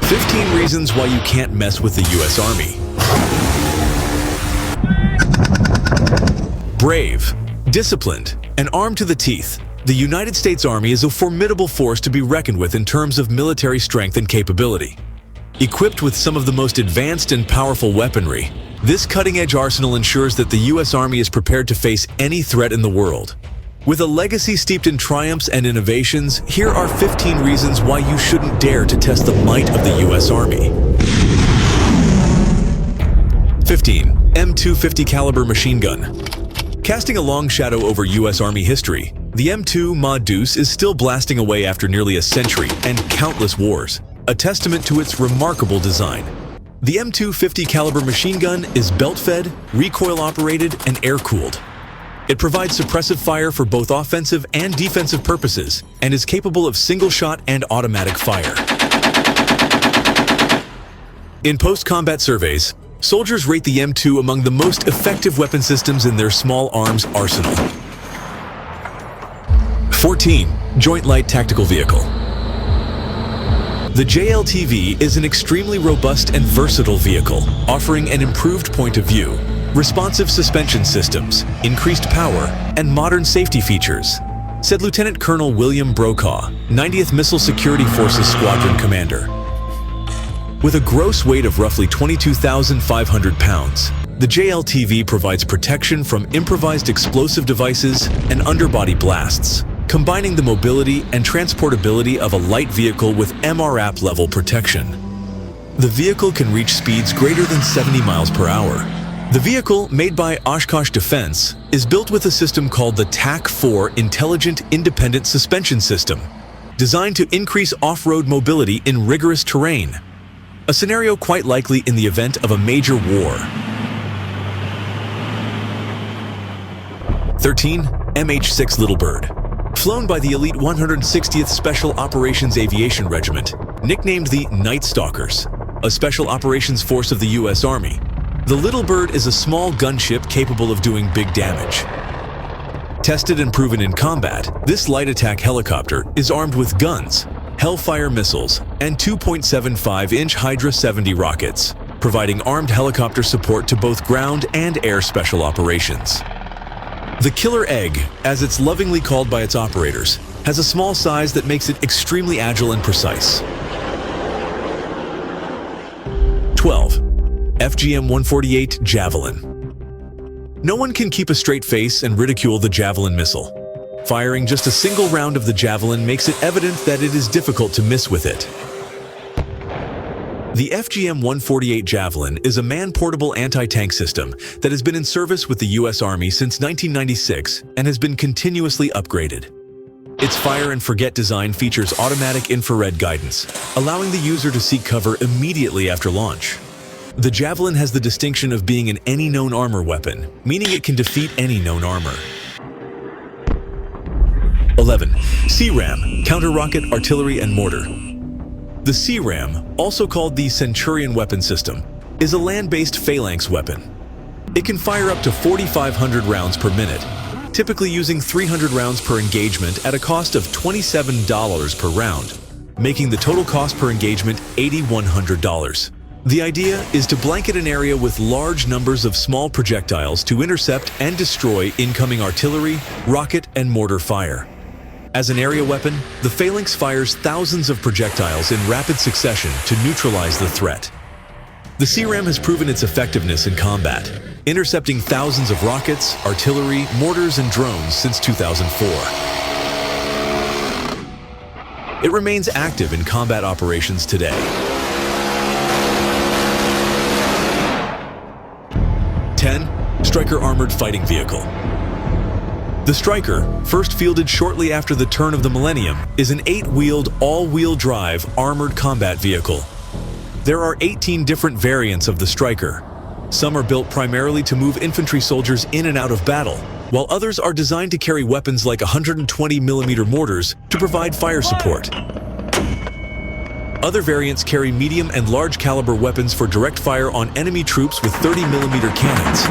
15 reasons why you can't mess with the U.S. Army. Brave, disciplined, and armed to the teeth, the United States Army is a formidable force to be reckoned with in terms of military strength and capability. Equipped with some of the most advanced and powerful weaponry, this cutting-edge arsenal ensures that the U.S. Army is prepared to face any threat in the world. With a legacy steeped in triumphs and innovations, here are 15 reasons why you shouldn't dare to test the might of the U.S. Army. 15. M250 caliber machine gun. Casting a long shadow over U.S. Army history, the M2 Mod Deuce is still blasting away after nearly a century and countless wars, a testament to its remarkable design. The M250 caliber machine gun is belt-fed, recoil-operated, and air-cooled. It provides suppressive fire for both offensive and defensive purposes and is capable of single-shot and automatic fire. In post-combat surveys, soldiers rate the M2 among the most effective weapon systems in their small arms arsenal. 14. Joint Light Tactical Vehicle. The JLTV is an extremely robust and versatile vehicle, offering an improved point of view, responsive suspension systems, increased power, and modern safety features, said Lieutenant Colonel William Brokaw, 90th Missile Security Forces Squadron Commander. With a gross weight of roughly 22,500 pounds, the JLTV provides protection from improvised explosive devices and underbody blasts, combining the mobility and transportability of a light vehicle with MRAP level protection. The vehicle can reach speeds greater than 70 miles per hour. The vehicle, made by Oshkosh Defense, is built with a system called the TAC-4 Intelligent Independent Suspension System, designed to increase off-road mobility in rigorous terrain, a scenario quite likely in the event of a major war. 13. MH-6 Little Bird. Flown by the elite 160th Special Operations Aviation Regiment, nicknamed the Night Stalkers, a special operations force of the U.S. Army, the Little Bird is a small gunship capable of doing big damage. Tested and proven in combat, this light attack helicopter is armed with guns, Hellfire missiles, and 2.75-inch Hydra 70 rockets, providing armed helicopter support to both ground and air special operations. The Killer Egg, as it's lovingly called by its operators, has a small size that makes it extremely agile and precise. 12. FGM-148 Javelin. No one can keep a straight face and ridicule the Javelin missile. Firing just a single round of the Javelin makes it evident that it is difficult to miss with it. The FGM-148 Javelin is a man-portable anti-tank system that has been in service with the U.S. Army since 1996 and has been continuously upgraded. Its fire-and-forget design features automatic infrared guidance, allowing the user to seek cover immediately after launch. The Javelin has the distinction of being an any known armor weapon, meaning it can defeat any known armor. 11. CRAM, Counter-Rocket Artillery and Mortar. The CRAM, also called the Centurion Weapon System, is a land-based phalanx weapon. It can fire up to 4,500 rounds per minute, typically using 300 rounds per engagement at a cost of $27 per round, making the total cost per engagement $8,100. The idea is to blanket an area with large numbers of small projectiles to intercept and destroy incoming artillery, rocket, and mortar fire. As an area weapon, the phalanx fires thousands of projectiles in rapid succession to neutralize the threat. The CRAM has proven its effectiveness in combat, intercepting thousands of rockets, artillery, mortars, and drones since 2004. It remains active in combat operations today. 10. Stryker Armored Fighting Vehicle. The Stryker, first fielded shortly after the turn of the millennium, is an 8-wheeled, all-wheel drive armored combat vehicle. There are 18 different variants of the Stryker. Some are built primarily to move infantry soldiers in and out of battle, while others are designed to carry weapons like 120mm mortars to provide fire support. Other variants carry medium and large caliber weapons for direct fire on enemy troops with 30mm cannons.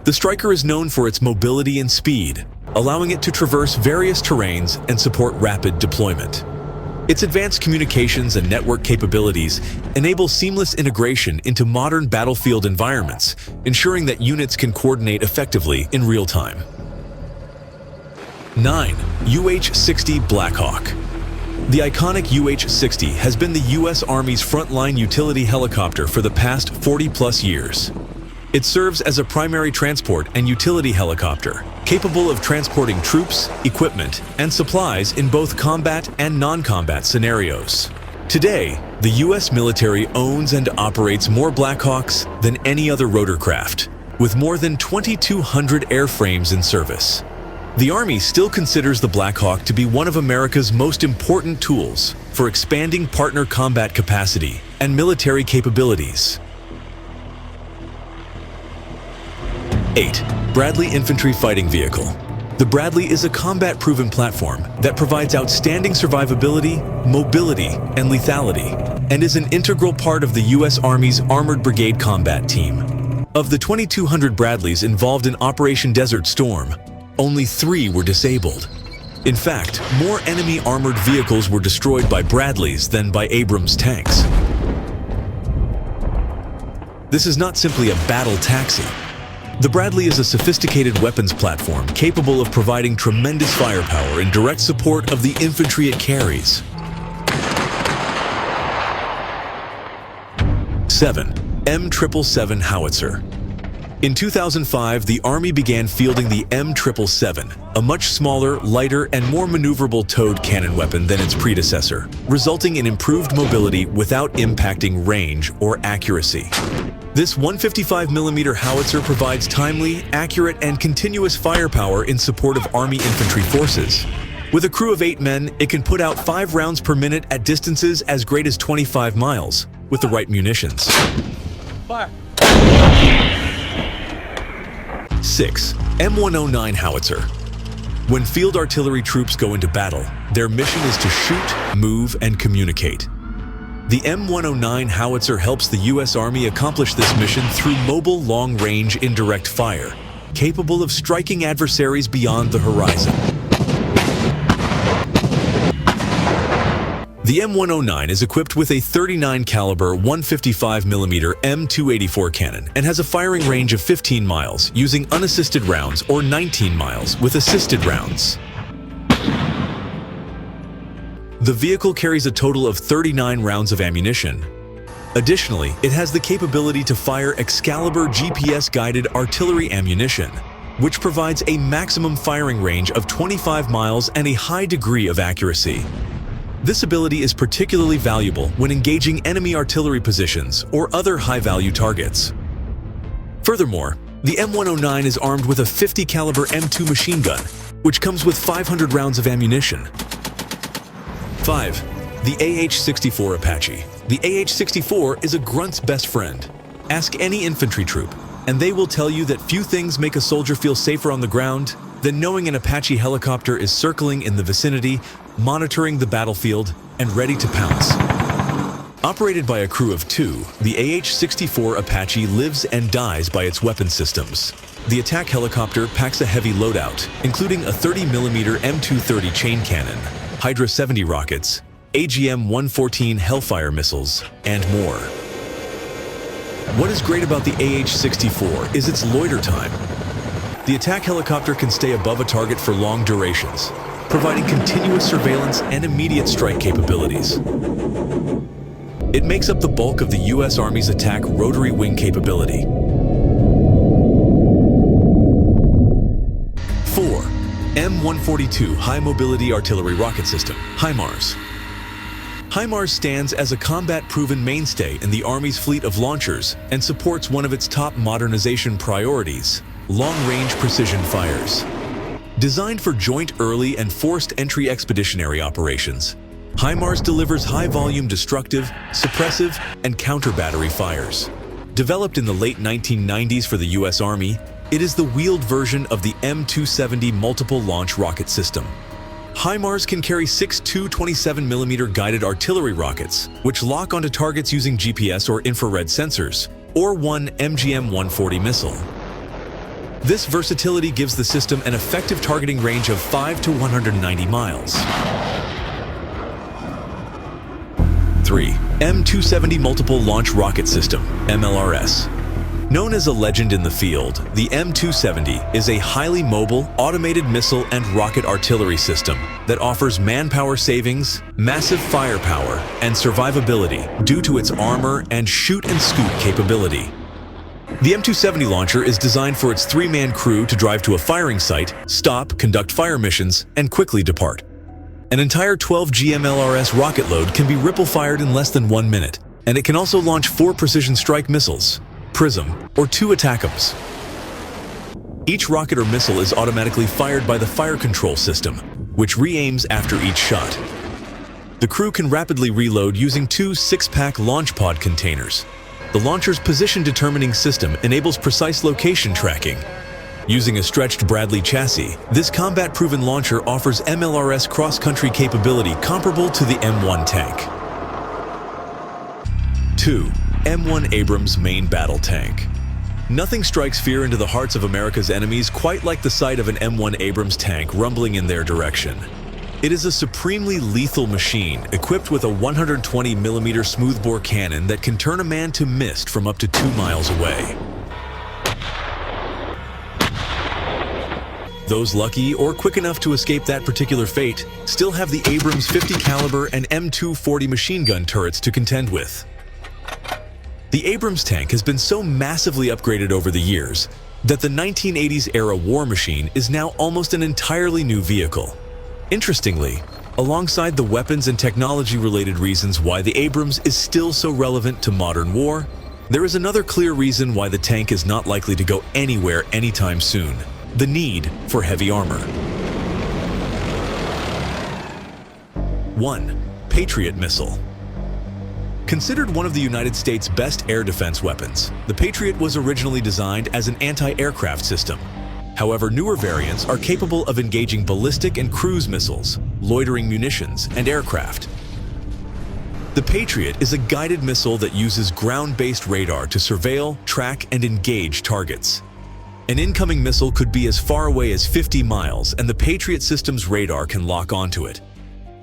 The Stryker is known for its mobility and speed, allowing it to traverse various terrains and support rapid deployment. Its advanced communications and network capabilities enable seamless integration into modern battlefield environments, ensuring that units can coordinate effectively in real time. 9. UH-60 Blackhawk. The iconic UH-60 has been the U.S. Army's frontline utility helicopter for the past 40-plus years. It serves as a primary transport and utility helicopter, capable of transporting troops, equipment, and supplies in both combat and non-combat scenarios. Today, the U.S. military owns and operates more Blackhawks than any other rotorcraft, with more than 2,200 airframes in service. The Army still considers the Blackhawk to be one of America's most important tools for expanding partner combat capacity and military capabilities. 8. Bradley Infantry Fighting Vehicle. The Bradley is a combat-proven platform that provides outstanding survivability, mobility, and lethality, and is an integral part of the U.S. Army's Armored Brigade Combat Team. Of the 2,200 Bradleys involved in Operation Desert Storm, only 3 were disabled. In fact, more enemy armored vehicles were destroyed by Bradleys than by Abrams tanks. This is not simply a battle taxi. The Bradley is a sophisticated weapons platform capable of providing tremendous firepower in direct support of the infantry it carries. 7. M777 Howitzer. In 2005, the Army began fielding the M777, a much smaller, lighter, and more maneuverable towed cannon weapon than its predecessor, resulting in improved mobility without impacting range or accuracy. This 155mm howitzer provides timely, accurate, and continuous firepower in support of Army infantry forces. With a crew of 8 men, it can put out 5 rounds per minute at distances as great as 25 miles, with the right munitions. Fire! 6. M109 Howitzer. When field artillery troops go into battle, their mission is to shoot, move, and communicate. The M109 Howitzer helps the U.S. Army accomplish this mission through mobile long-range indirect fire, capable of striking adversaries beyond the horizon. The M109 is equipped with a 39 caliber 155mm M284 cannon and has a firing range of 15 miles using unassisted rounds or 19 miles with assisted rounds. The vehicle carries a total of 39 rounds of ammunition. Additionally, it has the capability to fire Excalibur GPS-guided artillery ammunition, which provides a maximum firing range of 25 miles and a high degree of accuracy. This ability is particularly valuable when engaging enemy artillery positions or other high-value targets. Furthermore, the M109 is armed with a 50 caliber M2 machine gun, which comes with 500 rounds of ammunition. 5. The AH-64 Apache. The AH-64 is a grunt's best friend. Ask any infantry troop, and they will tell you that few things make a soldier feel safer on the ground than knowing an Apache helicopter is circling in the vicinity, monitoring the battlefield, and ready to pounce. Operated by a crew of 2, the AH-64 Apache lives and dies by its weapon systems. The attack helicopter packs a heavy loadout, including a 30mm M230 chain cannon, Hydra 70 rockets, AGM-114 Hellfire missiles, and more. What is great about the AH-64 is its loiter time. The attack helicopter can stay above a target for long durations, providing continuous surveillance and immediate strike capabilities. It makes up the bulk of the U.S. Army's attack rotary wing capability. 4. M142 High Mobility Artillery Rocket System, HIMARS. HIMARS stands as a combat-proven mainstay in the Army's fleet of launchers and supports one of its top modernization priorities, long-range precision fires. Designed for joint early and forced entry expeditionary operations, HIMARS delivers high-volume destructive, suppressive, and counter-battery fires. Developed in the late 1990s for the U.S. Army, it is the wheeled version of the M270 multiple launch rocket system. HIMARS can carry 6 227mm guided artillery rockets, which lock onto targets using GPS or infrared sensors, or one MGM-140 missile. This versatility gives the system an effective targeting range of 5 to 190 miles. 3. M270 Multiple Launch Rocket System, MLRS. Known as a legend in the field, the M270 is a highly mobile, automated missile and rocket artillery system that offers manpower savings, massive firepower, and survivability due to its armor and shoot-and-scoot capability. The M270 launcher is designed for its 3-man crew to drive to a firing site, stop, conduct fire missions, and quickly depart. An entire 12 GMLRS rocket load can be ripple-fired in less than 1 minute, and it can also launch 4 precision strike missiles, Prism, or 2 ATACMS. Each rocket or missile is automatically fired by the fire control system, which re-aims after each shot. The crew can rapidly reload using 2 6-pack launch pod containers. The launcher's position-determining system enables precise location tracking. Using a stretched Bradley chassis, this combat-proven launcher offers MLRS cross-country capability comparable to the M1 tank. 2. M1 Abrams Main Battle Tank. Nothing strikes fear into the hearts of America's enemies quite like the sight of an M1 Abrams tank rumbling in their direction. It is a supremely lethal machine equipped with a 120mm smoothbore cannon that can turn a man to mist from up to 2 miles away. Those lucky or quick enough to escape that particular fate still have the Abrams 50 caliber and M240 machine gun turrets to contend with. The Abrams tank has been so massively upgraded over the years that the 1980s-era war machine is now almost an entirely new vehicle. Interestingly, alongside the weapons and technology-related reasons why the Abrams is still so relevant to modern war, there is another clear reason why the tank is not likely to go anywhere anytime soon: the need for heavy armor. 1. Patriot Missile. Considered one of the United States' best air defense weapons, the Patriot was originally designed as an anti-aircraft system. However, newer variants are capable of engaging ballistic and cruise missiles, loitering munitions, and aircraft. The Patriot is a guided missile that uses ground-based radar to surveil, track, and engage targets. An incoming missile could be as far away as 50 miles, and the Patriot system's radar can lock onto it.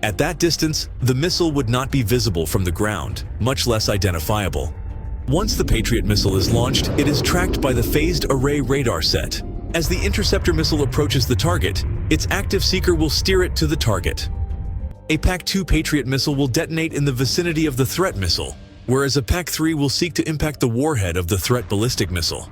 At that distance, the missile would not be visible from the ground, much less identifiable. Once the Patriot missile is launched, it is tracked by the phased array radar set. As the interceptor missile approaches the target, its active seeker will steer it to the target. A PAC-2 Patriot missile will detonate in the vicinity of the threat missile, whereas a PAC-3 will seek to impact the warhead of the threat ballistic missile.